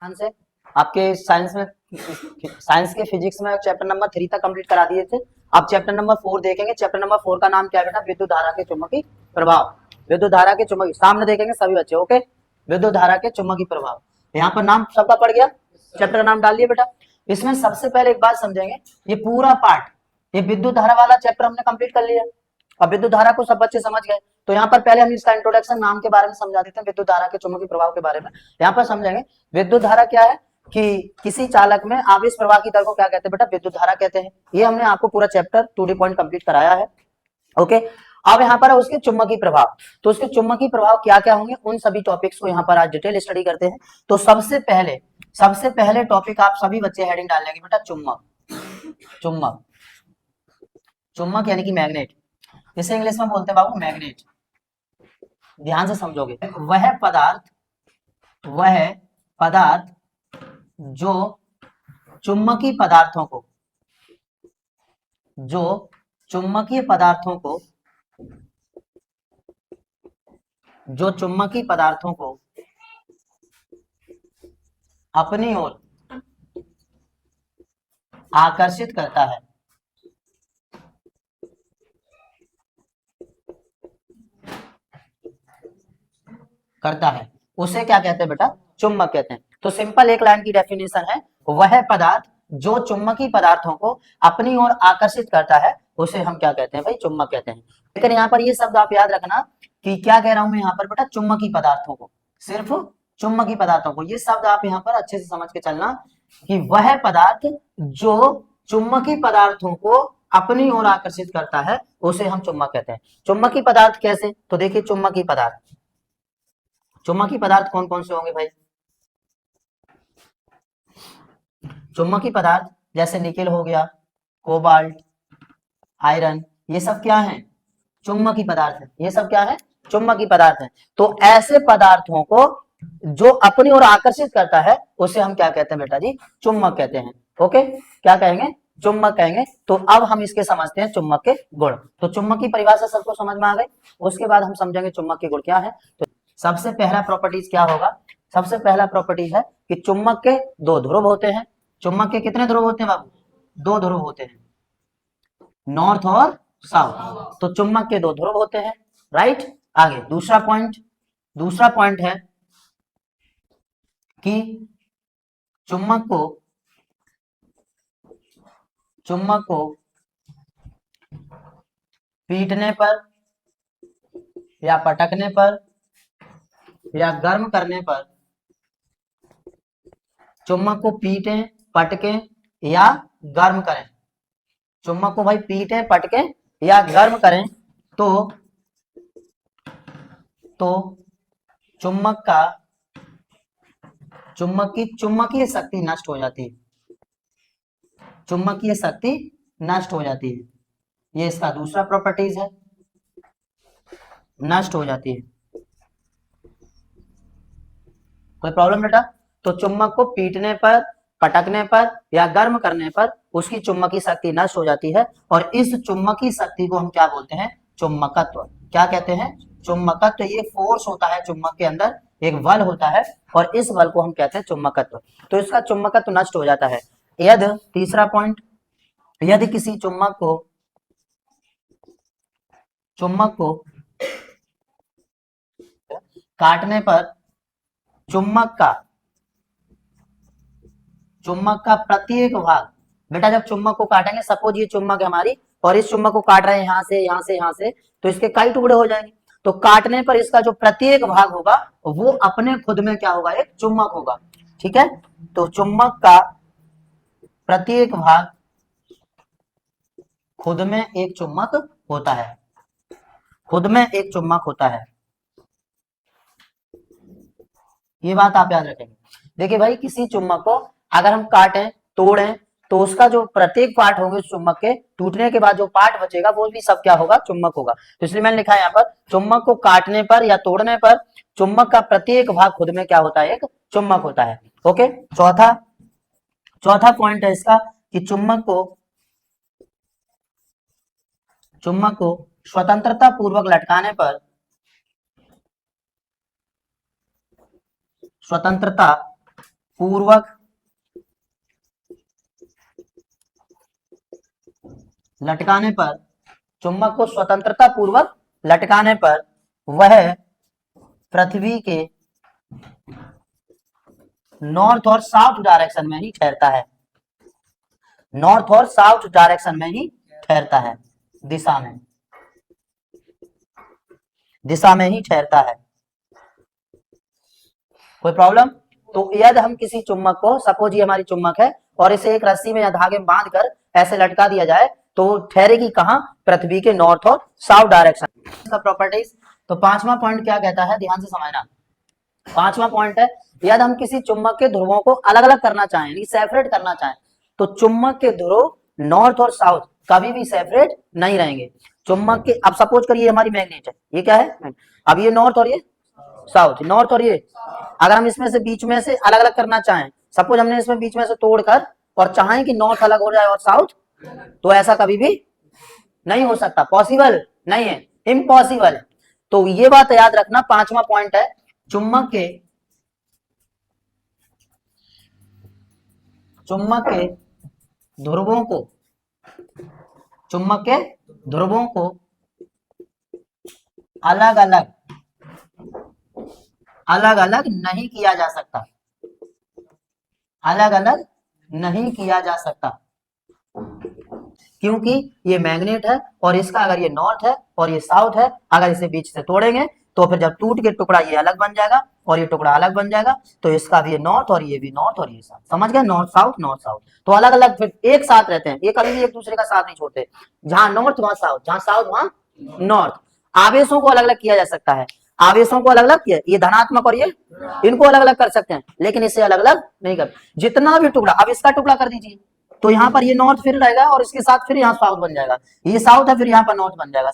ध्यान से आपके साइंस के फिजिक्स में चैप्टर नंबर 3 तक कंप्लीट करा दिए थे। अब चैप्टर नंबर 4 देखेंगे। चैप्टर नंबर 4 का नाम क्या है बेटा? विद्युत धारा के चुंबकीय प्रभाव। विद्युत धारा के चुंबकीय सामने देखेंगे सभी बच्चे। ओके, विद्युत धारा के चुंबकीय प्रभाव। यहाँ पर नाम सबका पड़ गया, चैप्टर का नाम डाल दिए बेटा। इसमें सबसे पहले एक बात समझेंगे, ये पूरा पार्ट, ये विद्युत धारा वाला चैप्टर हमने कंप्लीट कर लिया। अब विद्युत धारा को सब बच्चे समझ गए, तो यहाँ पर पहले हम इसका इंट्रोडक्शन नाम के बारे में समझा देते हैं, विद्युत धारा के चुंबकीय प्रभाव के बारे में। यहाँ पर समझेंगे विद्युत धारा क्या है, कि किसी चालक में आवेश प्रवाह की दर को क्या कहते हैं बेटा? विद्युत धारा कहते हैं। ये हमने आपको पूरा चैप्टर 2D पॉइंट कंप्लीट कराया है। ओके, अब यहाँ पर उसके चुंबकीय प्रभाव, तो उसके चुंबकीय प्रभाव क्या क्या होंगे, उन सभी टॉपिक्स को यहाँ पर आज डिटेल स्टडी करते हैं। तो सबसे पहले टॉपिक आप सभी बच्चे हेडिंग डाल लेंगे बेटा, चुंबक। चुंबक, चुंबक यानी कि मैग्नेट, इसे इंग्लिश में बोलते हैं बाबू मैग्नेट। ध्यान से समझोगे, वह पदार्थ जो चुंबकीय पदार्थों को, जो चुंबकीय पदार्थों को, जो चुंबकीय पदार्थों को अपनी ओर आकर्षित करता है, उसे क्या कहते हैं बेटा? चुंबक कहते हैं। तो सिंपल एक लाइन की डेफिनेशन है, वह पदार्थ जो चुंबकीय पदार्थों को अपनी ओर आकर्षित करता है, उसे हम क्या कहते हैं भाई? चुंबक कहते हैं। लेकिन यहाँ पर ये शब्द आप याद रखना कि क्या कह रहा हूं मैं यहाँ पर बेटा? चुंबकीय पदार्थों को, सिर्फ चुंबकीय पदार्थों को। ये शब्द आप यहाँ पर अच्छे से समझ के चलना कि वह पदार्थ जो चुंबकीय पदार्थों को अपनी ओर आकर्षित करता है, उसे हम चुंबक कहते हैं। चुंबकीय पदार्थ कैसे? तो देखिए, चुंबकीय पदार्थ कौन कौन से होंगे भाई? चुंबकीय पदार्थ जैसे निकेल हो गया, कोबाल्ट, आयरन, ये सब क्या है? चुंबकीय पदार्थ है। ये सब क्या है? चुंबकीय पदार्थ है। तो ऐसे पदार्थों को जो अपनी ओर आकर्षित करता है, उसे हम क्या कहते हैं बेटा जी? चुंबक कहते हैं। ओके, क्या कहेंगे? चुंबक कहेंगे। तो अब हम इसके समझते हैं चुंबक के गुण। तो चुंबक की परिभाषा सबको समझ में आ गई। उसके बाद हम समझेंगे चुंबक के गुण क्या है। तो सबसे पहला प्रॉपर्टीज क्या होगा? सबसे पहला प्रॉपर्टी है कि चुंबक के दो ध्रुव होते हैं। चुंबक के कितने ध्रुव होते हैं बाबू? दो ध्रुव होते हैं, नॉर्थ और साउथ। तो चुंबक के दो ध्रुव होते हैं, राइट। आगे दूसरा पॉइंट है कि चुंबक को पीटने पर या पटकने पर या गर्म करने पर, चुंबक को पीटें, पटकें या गर्म करें, चुंबक को भाई पीटें, पटकें या गर्म करें, तो चुंबक की चुंबकीय शक्ति नष्ट हो जाती है। चुंबकीय शक्ति नष्ट हो जाती है। ये इसका दूसरा प्रॉपर्टीज है, नष्ट हो जाती है। कोई प्रॉब्लम बेटा? तो चुंबक को पीटने पर, पटकने पर या गर्म करने पर उसकी चुंबकीय शक्ति नष्ट हो जाती है, और इस चुंबकीय शक्ति को हम क्या बोलते हैं? चुंबकत्व। क्या कहते हैं? चुंबकत्व। ये फोर्स होता है चुंबक के अंदर, एक बल होता है, और इस बल को हम कहते हैं चुंबकत्व। तो इसका चुंबकत्व नष्ट हो जाता है यदि, तीसरा पॉइंट, यदि किसी चुंबक को काटने पर चुंबक का प्रत्येक भाग, बेटा जब चुंबक को काटेंगे, सपोज ये चुंबक है हमारी, और इस चुंबक को काट रहे हैं यहां से, यहां से, यहां से, तो इसके कई टुकड़े हो जाएंगे। तो काटने पर इसका जो प्रत्येक भाग होगा, वो अपने खुद में क्या होगा? एक चुंबक होगा। ठीक है, तो चुंबक का प्रत्येक भाग खुद में एक चुंबक होता है, खुद में एक चुंबक होता है। ये बात आप याद रखेंगे। देखिए भाई, किसी चुंबक को अगर हम काटें, तोड़ें, तो उसका जो प्रत्येक पार्ट होगा, उस चुंबक के टूटने के बाद जो पार्ट बचेगा, वो भी सब क्या होगा? चुंबक होगा। तो इसलिए मैंने लिखा है यहाँ पर, चुंबक को काटने पर या तोड़ने पर चुंबक का प्रत्येक भाग खुद में क्या होता है? एक चुंबक होता है। ओके, चौथा पॉइंट है इसका कि चुंबक को स्वतंत्रता पूर्वक लटकाने पर, स्वतंत्रता पूर्वक लटकाने पर, चुंबक को स्वतंत्रता पूर्वक लटकाने पर वह पृथ्वी के नॉर्थ और साउथ डायरेक्शन में ही ठहरता है, नॉर्थ और साउथ डायरेक्शन में ही ठहरता है, दिशा में ही ठहरता है। कोई प्रॉब्लम? तो यदि हम किसी चुम्बक को, सपोज ये हमारी चुम्बक है और इसे एक रस्सी में या धागे में बांध कर ऐसे लटका दिया जाए तो ठहरेगी कहां? पृथ्वी के नॉर्थ और साउथ डायरेक्शन। इसका प्रॉपर्टीज, तो पांचवा पॉइंट क्या कहता है, ध्यान से समझना। पांचवा पॉइंट है, यदि हम किसी चुम्बक के ध्रुवों को अलग अलग करना चाहें, यानी सेपरेट करना चाहें, तो चुम्बक के ध्रुव नॉर्थ और साउथ कभी भी सेपरेट नहीं रहेंगे। चुम्बक के, अब सपोज करिए हमारी मैग्नेट है, ये क्या है, अब ये नॉर्थ और ये साउथ, नॉर्थ और ये, अगर हम इसमें से बीच में से अलग अलग करना चाहें, सपोज हमने इसमें बीच में से तोड़कर और चाहें कि नॉर्थ अलग हो जाए और साउथ, तो ऐसा कभी भी नहीं हो सकता, पॉसिबल नहीं है, इम्पॉसिबल है। तो ये बात याद रखना, पांचवा पॉइंट है, चुम्बक के ध्रुवों को, चुम्बक के ध्रुवों को अलग अलग नहीं किया जा सकता, अलग अलग नहीं किया जा सकता, क्योंकि ये मैग्नेट है और इसका अगर ये नॉर्थ है और ये साउथ है, अगर इसे बीच से तोड़ेंगे तो फिर जब टूट के टुकड़ा ये अलग बन जाएगा और ये टुकड़ा अलग बन जाएगा, तो इसका भी ये नॉर्थ और ये भी नॉर्थ और ये साउथ, समझ गए, नॉर्थ साउथ, तो अलग अलग फिर एक साथ रहते हैं, ये कभी भी एक दूसरे का साथ नहीं छोड़ते, जहां नॉर्थ वहां साउथ, जहां साउथ वहां नॉर्थ। आवेशों को अलग अलग किया जा सकता है, आवेशों को अलग अलग किया, ये धनात्मक और ये, इनको अलग अलग कर सकते हैं, लेकिन इसे अलग अलग नहीं कर। जितना भी टुकड़ा, अब इसका टुकड़ा कर दीजिए तो यहाँ पर ये नॉर्थ फिर रहेगा और इसके साथ फिर यहाँ साउथ बन जाएगा, ये साउथ है फिर यहाँ पर नॉर्थ बन जाएगा।